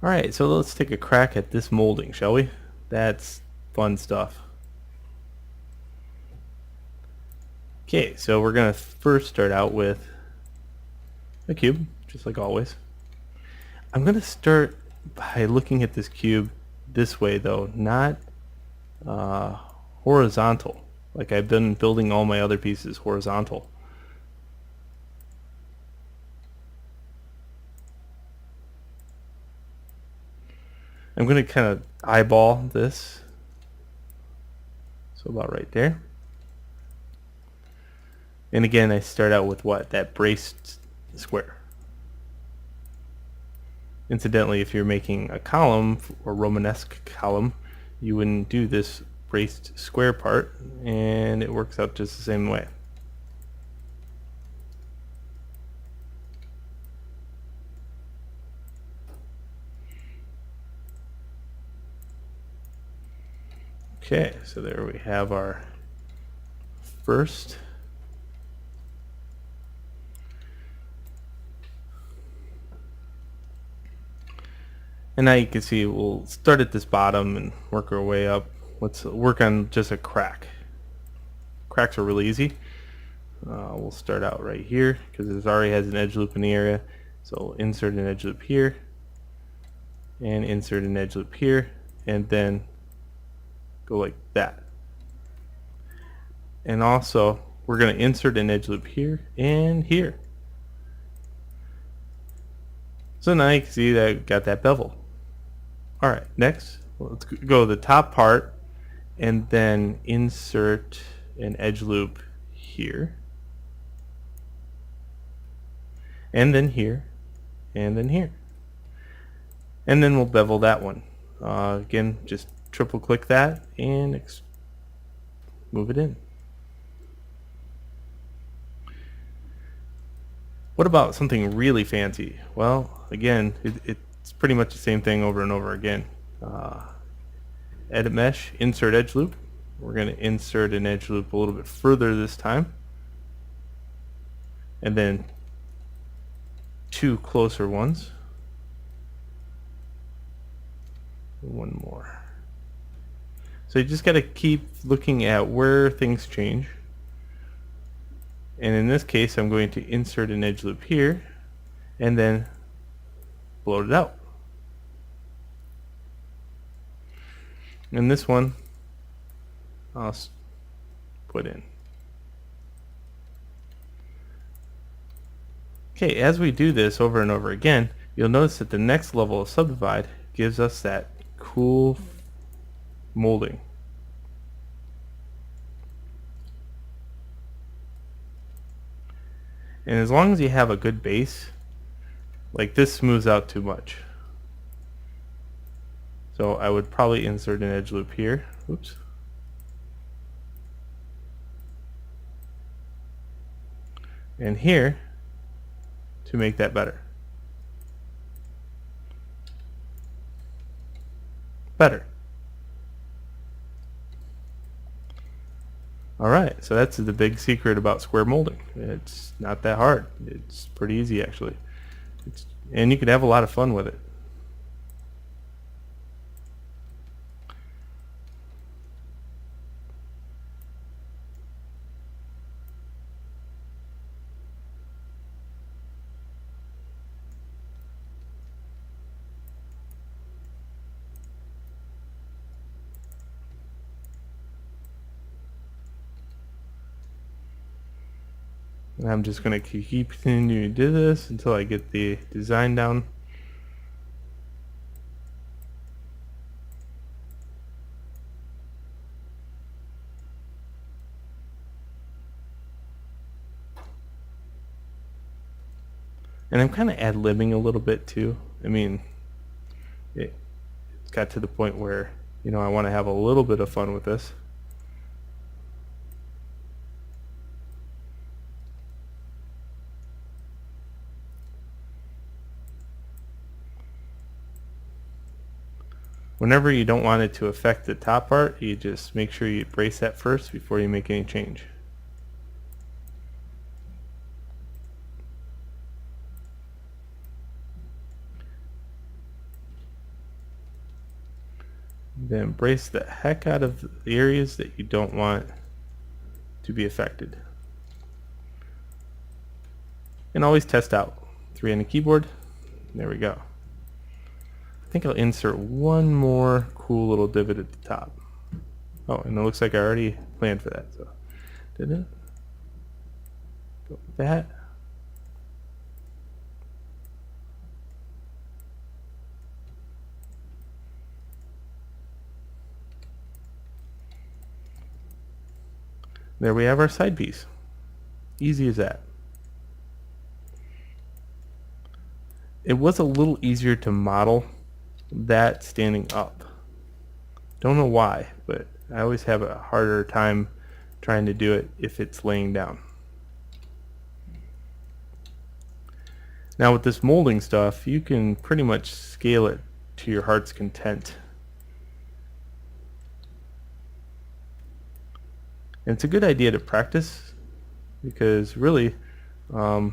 Alright, so let's take a crack at this molding, shall we? That's fun stuff. Okay, so we're going to first start out with a cube, just like always. I'm going to start by looking at this cube this way though, not uh, horizontal. Like I've been building all my other pieces horizontal. I'm going to kind of eyeball this. So about right there. And again, I start out with what? That braced square. Incidentally, if you're making a column or Romanesque column, you wouldn't do this braced square part, and it works out just the same way. Okay, so there we have our first. And now you can see we'll start at this bottom and work our way up. Let's work on just a crack. Cracks are really easy. We'll start out right here because it already has an edge loop in the area. So we'll insert an edge loop here and insert an edge loop here and then go like that. And also we're going to insert an edge loop here and here. So now you can see that I got that bevel. Alright, next let's go to the top part and then insert an edge loop here. And then here. And then here. And then we'll bevel that one. Again, just triple click that and move it in. What about something really fancy? Well, again, it's pretty much the same thing over and over again. Edit mesh, insert edge loop. We're going to insert an edge loop a little bit further this time. And then two closer ones. One more. So you just got to keep looking at where things change. And in this case, I'm going to insert an edge loop here and then bloat it out. And this one I'll put in. Okay, as we do this over and over again, you'll notice that the next level of subdivide gives us that cool molding. And as long as you have a good base, like this smooths out too much. So I would probably insert an edge loop here. Oops. And here to make that better. Alright, so that's the big secret about square molding. It's not that hard. It's pretty easy actually. And you can have a lot of fun with it. And I'm just going to keep continuing to do this until I get the design down. And I'm kind of ad-libbing a little bit too. I mean, it's got to the point where, you know, I want to have a little bit of fun with this. Whenever you don't want it to affect the top part, you just make sure you brace that first before you make any change. Then brace the heck out of the areas that you don't want to be affected. And always test out. 3 on the keyboard. There we go. I think I'll insert one more cool little divot at the top. Oh, and it looks like I already planned for that. So, did it? Go with that. There we have our side piece. Easy as that. It was a little easier to model that standing up. Don't know why, but I always have a harder time trying to do it if it's laying down. Now with this molding stuff, you can pretty much scale it to your heart's content. And it's a good idea to practice because really you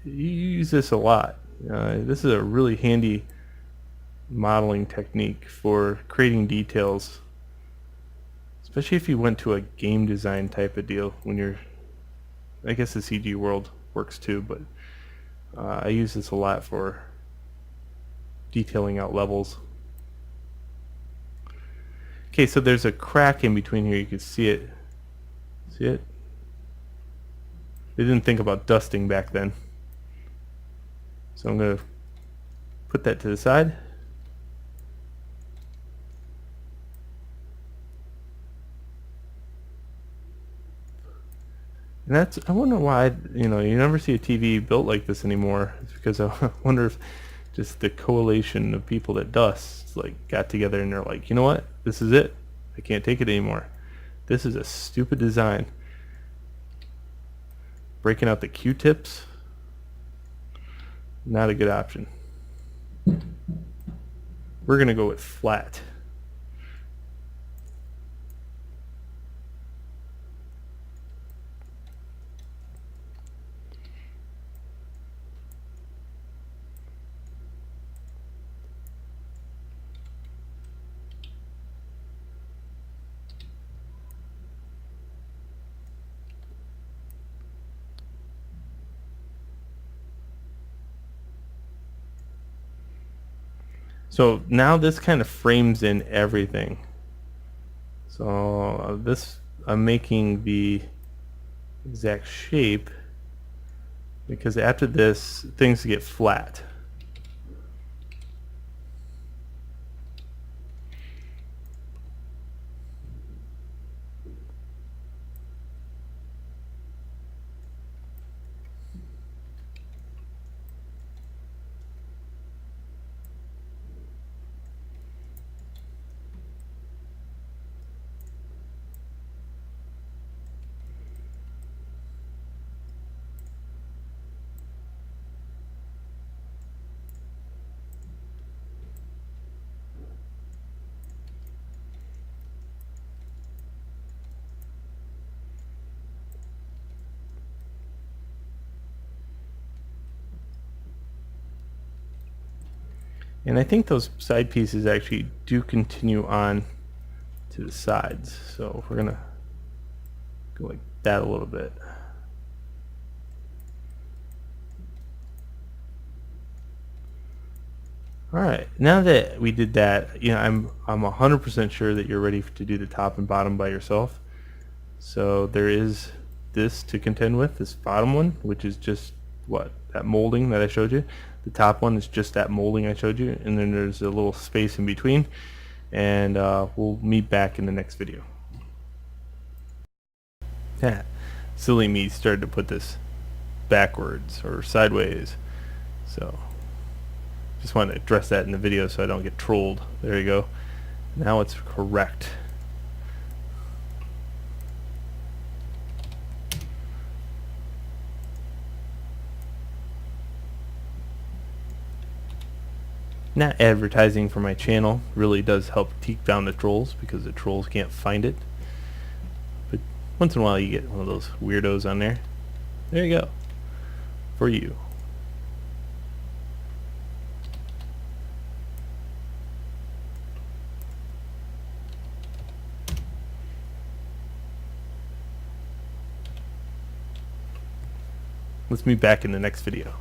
use this a lot. This is a really handy modeling technique for creating details, especially if you went to a game design type of deal when you're, I guess the CG world works too, but I use this a lot for detailing out levels. Okay, so there's a crack in between here. You can see it. See it? They didn't think about dusting back then. So I'm going to put that to the side. And that's, I wonder why, you never see a TV built like this anymore. It's because I wonder if just the coalition of people that dust got together and they're like, you know what? This is it. I can't take it anymore. This is a stupid design. Breaking out the Q-tips, not a good option. We're going to go with flat. So now this kind of frames in everything. So I'm making the exact shape because after this things get flat. And I think those side pieces actually do continue on to the sides. So we're gonna go like that a little bit. Alright, now that we did that, I'm 100% sure that you're ready to do the top and bottom by yourself. So there is this to contend with, this bottom one, which is just that molding that I showed you. The top one is just that molding I showed you, and then there's a little space in between, and we'll meet back in the next video. Yeah, silly me started to put this backwards or sideways, so just wanted to address that in the video so I don't get trolled. There you go. Now it's correct. Not advertising for my channel really does help take down the trolls because the trolls can't find it. But once in a while you get one of those weirdos on there. There you go. For you. Let's meet back in the next video.